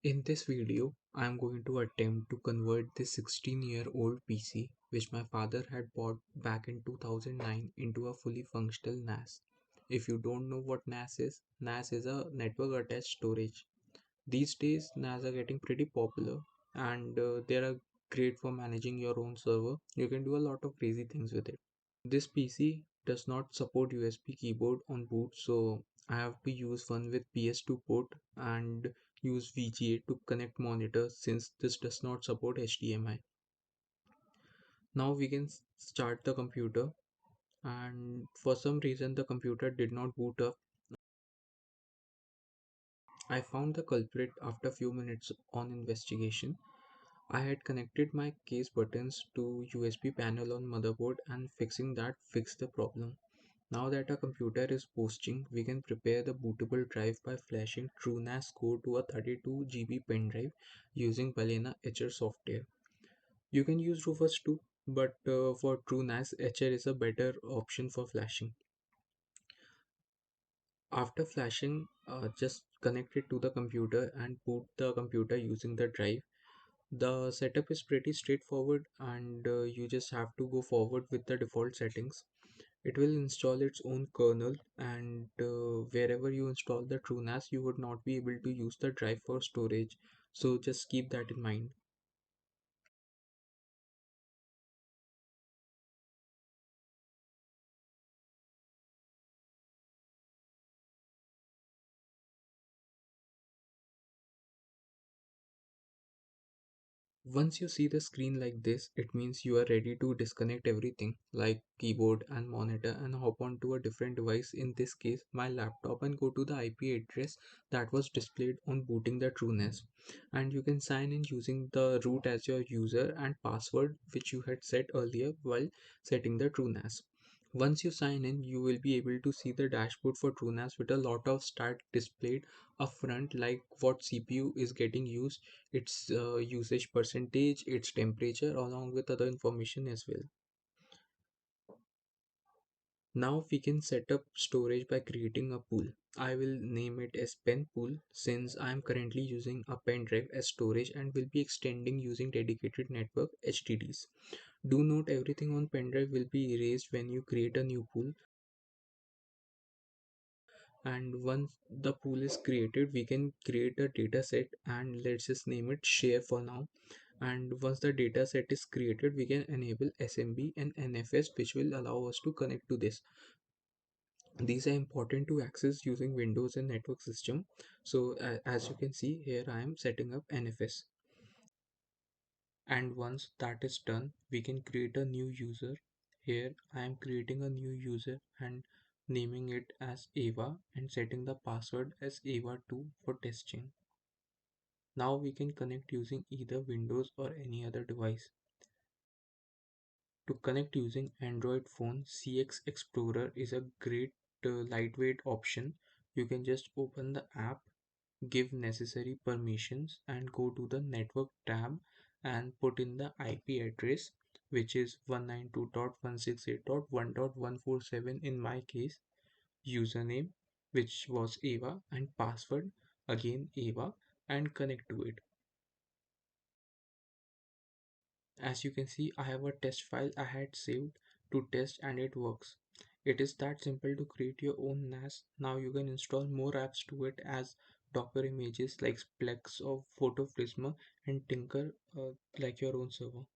In this video, I am going to attempt to convert this 16-year-old PC, which my father had bought back in 2009, into a fully functional NAS. If you don't know what NAS is a network attached storage. These days, NAS are getting pretty popular and they are great for managing your own server. You can do a lot of crazy things with it. This PC does not support USB keyboard on boot, so I have to use one with PS2 port and use VGA to connect monitors since this does not support HDMI. Now we can start the computer, and for some reason the computer did not boot up. I found the culprit after few minutes on investigation. I had connected my case buttons to USB panel on motherboard and fixing that fixed the problem. Now that our computer is boosting, we can prepare the bootable drive by flashing TrueNAS code to a 32 GB pen drive using Balena Etcher software. You can use Rufus too, but for TrueNAS, Etcher is a better option for flashing. After flashing, just connect it to the computer and boot the computer using the drive. The setup is pretty straightforward and you just have to go forward with the default settings. It will install its own kernel, and wherever you install the TrueNAS, you would not be able to use the drive for storage. So just keep that in mind. Once you see the screen like this, it means you are ready to disconnect everything like keyboard and monitor and hop onto a different device, in this case my laptop, and go to the IP address that was displayed on booting the TrueNAS. And you can sign in using the root as your user and password which you had set earlier while setting the TrueNAS. Once you sign in, you will be able to see the dashboard for TrueNAS with a lot of stats displayed up front, like what CPU is getting used, its usage percentage, its temperature, along with other information as well. Now we can set up storage by creating a pool. I will name it as pen pool since I am currently using a pen drive as storage and will be extending using dedicated network HDDs. Do note everything on pen drive will be erased when you create a new pool, and once the pool is created we can create a data set and let's just name it share for now. And once the data set is created, we can enable SMB and NFS, which will allow us to connect to this. These are important to access using Windows and network system. So as you can see here, I am setting up NFS. And once that is done, we can create a new user. Here I am creating a new user and naming it as Ava and setting the password as Ava2 for testing. Now we can connect using either Windows or any other device. To connect using Android phone, CX Explorer is a great lightweight option. You can just open the app, give necessary permissions, and go to the network tab and put in the IP address, which is 192.168.1.147 in my case, username, which was Ava, and password, again Ava, and connect to it. As you can see, I have a test file I had saved to test and it works. It is that simple to create your own NAS. Now you can install more apps to it as Docker images like Plex or Photo Prisma and Tinker like your own server.